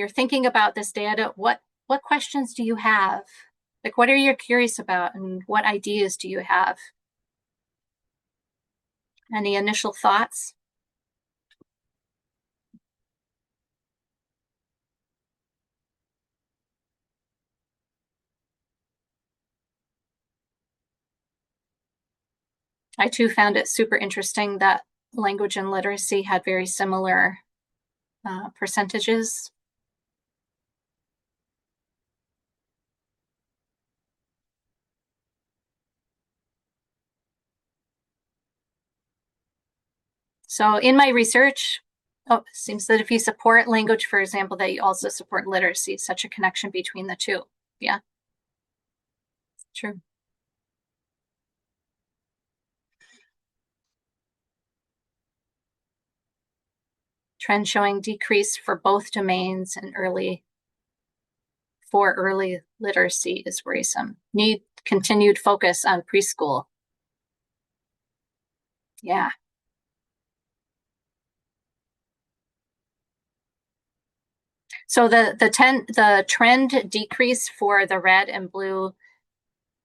thinking about this data, what questions do you have? Like, what are you curious about, and what ideas do you have? Any initial thoughts? I too found it super interesting that language and literacy had very similar percentages. So in my research, it seems that if you support language, for example, that you also support literacy, such a connection between the two. Yeah, true. Trend showing decrease for both domains and early literacy is worrisome. Need continued focus on preschool. Yeah. So the trend decrease for the red and blue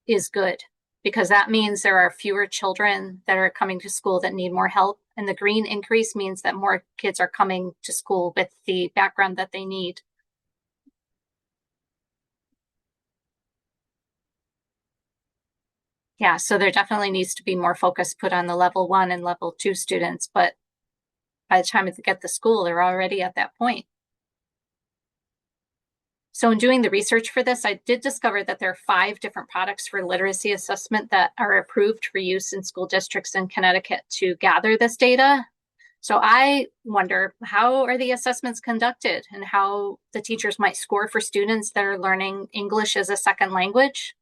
is good, because that means there are fewer children that are coming to school that need more help. And the green increase means that more kids are coming to school with the background that they need. Yeah, so there definitely needs to be more focus put on the level 1 and level 2 students, but by the time they get to school, they're already at that point. So in doing the research for this, I did discover that there are 5 different products for literacy assessment that are approved for use in school districts in Connecticut to gather this data. So I wonder, how are the assessments conducted and how the teachers might score for students that are learning English as a second language?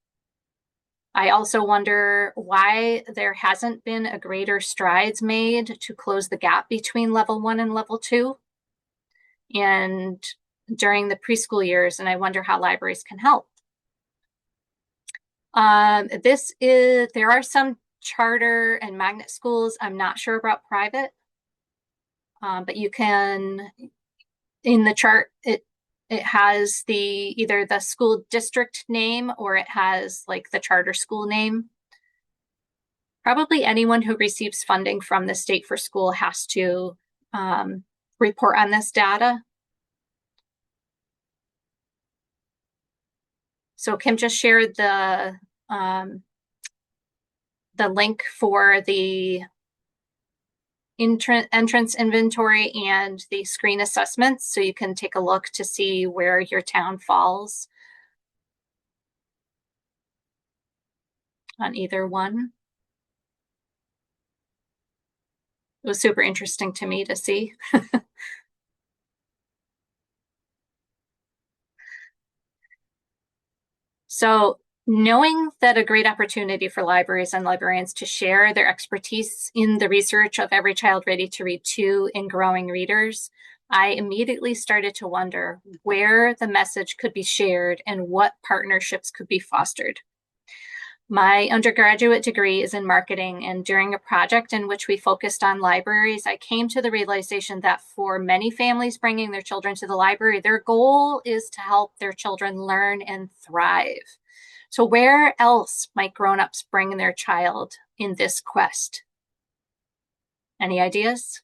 I also wonder why there hasn't been a greater strides made to close the gap between level 1 and level 2 and during the preschool years, and I wonder how libraries can help. There are some charter and magnet schools. I'm not sure about private, but you can, in the chart, it has either the school district name or it has like the charter school name. Probably anyone who receives funding from the state for school has to report on this data. So Kim just shared the link for the entrance inventory and the screen assessments, so you can take a look to see where your town falls on either one. It was super interesting to me to see. So knowing that a great opportunity for libraries and librarians to share their expertise in the research of Every Child Ready to Read 2 in growing readers, I immediately started to wonder where the message could be shared and what partnerships could be fostered. My undergraduate degree is in marketing, and during a project in which we focused on libraries, I came to the realization that for many families bringing their children to the library, their goal is to help their children learn and thrive. So where else might grown-ups bring their child in this quest? Any ideas?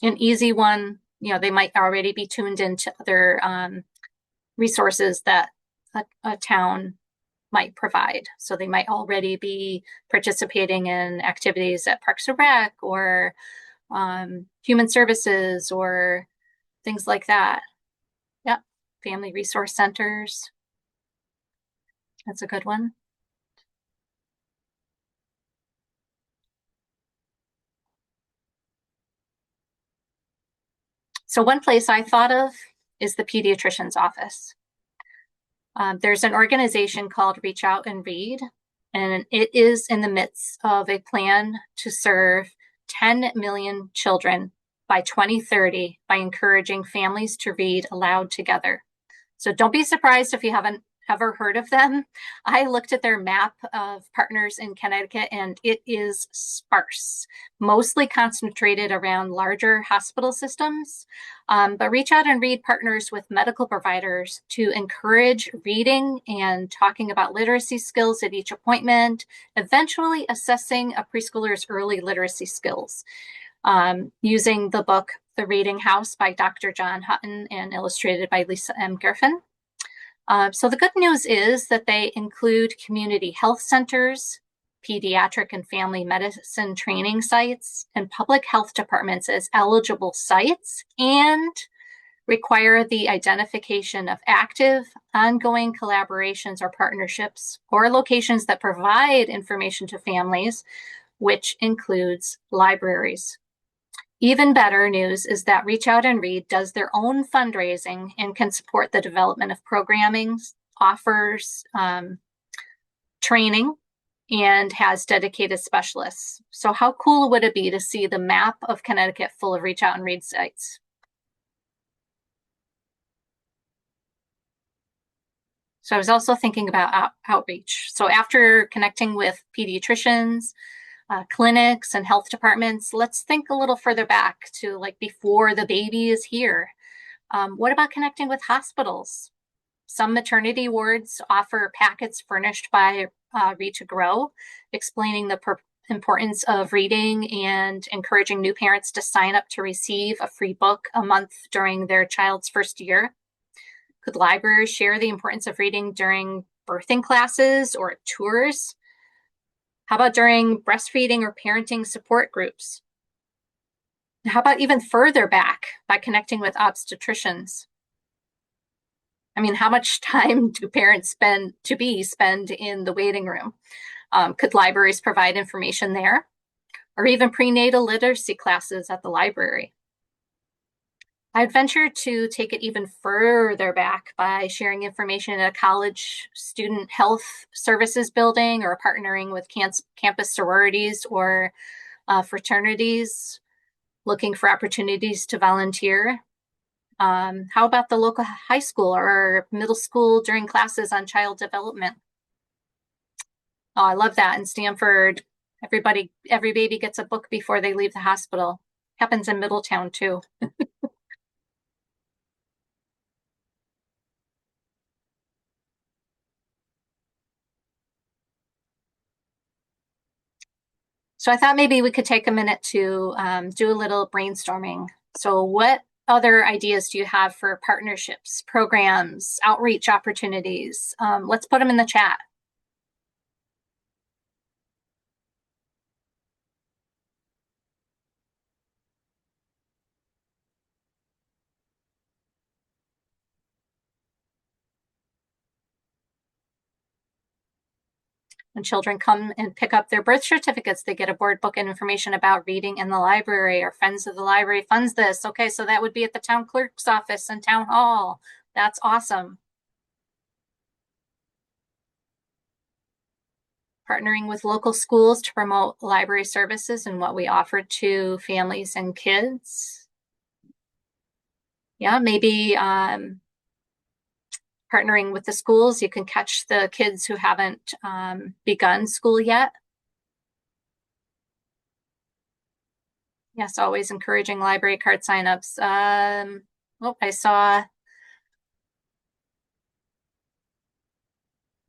An easy one, they might already be tuned into other resources that a town might provide. So they might already be participating in activities at Parks and Rec or Human Services or things like that. Yep, family resource centers. That's a good one. So one place I thought of is the pediatrician's office. There's an organization called Reach Out and Read, and it is in the midst of a plan to serve 10 million children by 2030 by encouraging families to read aloud together. So don't be surprised if you haven't ever heard of them. I looked at their map of partners in Connecticut and it is sparse, mostly concentrated around larger hospital systems. But Reach Out and Read partners with medical providers to encourage reading and talking about literacy skills at each appointment, eventually assessing a preschooler's early literacy skills. Using the book The Reading House by Dr. John Hutton and illustrated by Lisa M. Griffin. So the good news is that they include community health centers, pediatric and family medicine training sites, and public health departments as eligible sites, and require the identification of active, ongoing collaborations or partnerships or locations that provide information to families, which includes libraries. Even better news is that Reach Out and Read does their own fundraising and can support the development of programming, offers training, and has dedicated specialists. So how cool would it be to see the map of Connecticut full of Reach Out and Read sites? So I was also thinking about outreach. So after connecting with pediatricians, clinics and health departments, let's think a little further back to like before the baby is here. What about connecting with hospitals? Some maternity wards offer packets furnished by Read to Grow, explaining the importance of reading and encouraging new parents to sign up to receive a free book a month during their child's first year? Could libraries share the importance of reading during birthing classes or tours? How about during breastfeeding or parenting support groups? How about even further back by connecting with obstetricians? I mean, how much time do parents spend in the waiting room? Could libraries provide information there? Or even prenatal literacy classes at the library? I'd venture to take it even further back by sharing information at a college student health services building or partnering with campus sororities or fraternities looking for opportunities to volunteer. How about the local high school or middle school during classes on child development? Oh, I love that. In Stanford, every baby gets a book before they leave the hospital. Happens in Middletown too. So I thought maybe we could take a minute to do a little brainstorming. So what other ideas do you have for partnerships, programs, outreach opportunities? Let's put them in the chat. When children come and pick up their birth certificates, they get a board book and information about reading in the library, or Friends of the Library funds this. Okay, so that would be at the town clerk's office and town hall. That's awesome. Partnering with local schools to promote library services and what we offer to families and kids. Yeah, maybe partnering with the schools. You can catch the kids who haven't begun school yet. Yes, always encouraging library card signups. Oh, I saw,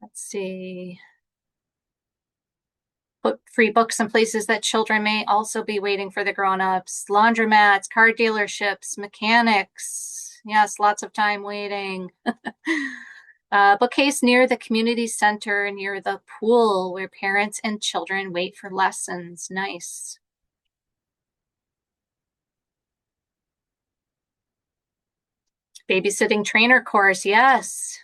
let's see, put free books in places that children may also be waiting for the grown-ups. Laundromats, car dealerships, mechanics. Yes, lots of time waiting. Bookcase near the community center, near the pool, where parents and children wait for lessons. Nice. Babysitting trainer course, yes.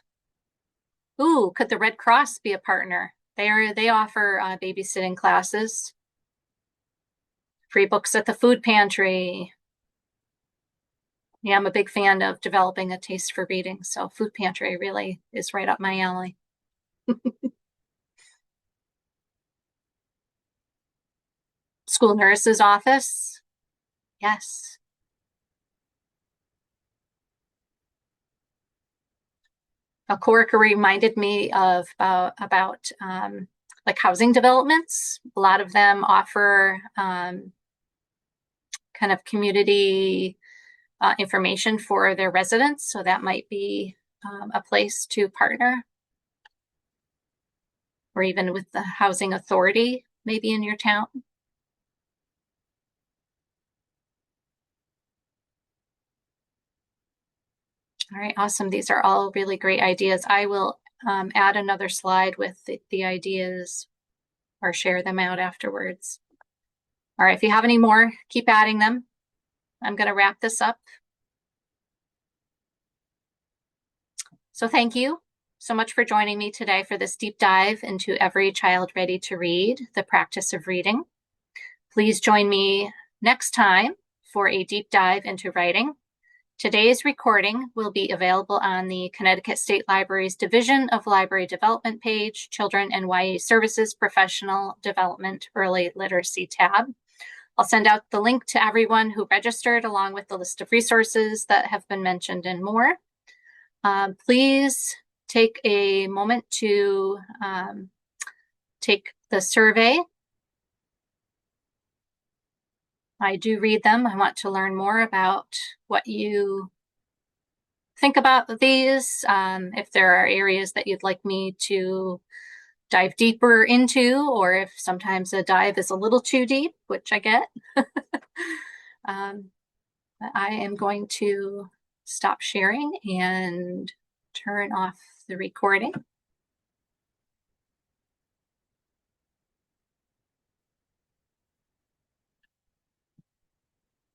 Ooh, could the Red Cross be a partner? They offer babysitting classes. Free books at the food pantry. Yeah, I'm a big fan of developing a taste for reading, so food pantry really is right up my alley. School nurse's office. Yes. A coworker reminded me of about like housing developments. A lot of them offer kind of community information for their residents, so that might be a place to partner, or even with the housing authority, maybe in your town. All right, awesome. These are all really great ideas. I will add another slide with the ideas or share them out afterwards. All right, if you have any more, keep adding them. I'm going to wrap this up. So thank you so much for joining me today for this deep dive into Every Child Ready to Read, the practice of reading. Please join me next time for a deep dive into writing. Today's recording will be available on the Connecticut State Library's Division of Library Development page, Children and YA Services Professional Development Early Literacy tab. I'll send out the link to everyone who registered, along with the list of resources that have been mentioned and more. Please take a moment to take the survey. I do read them. I want to learn more about what you think about these. If there are areas that you'd like me to dive deeper into, or if sometimes a dive is a little too deep, which I get. But I am going to stop sharing and turn off the recording.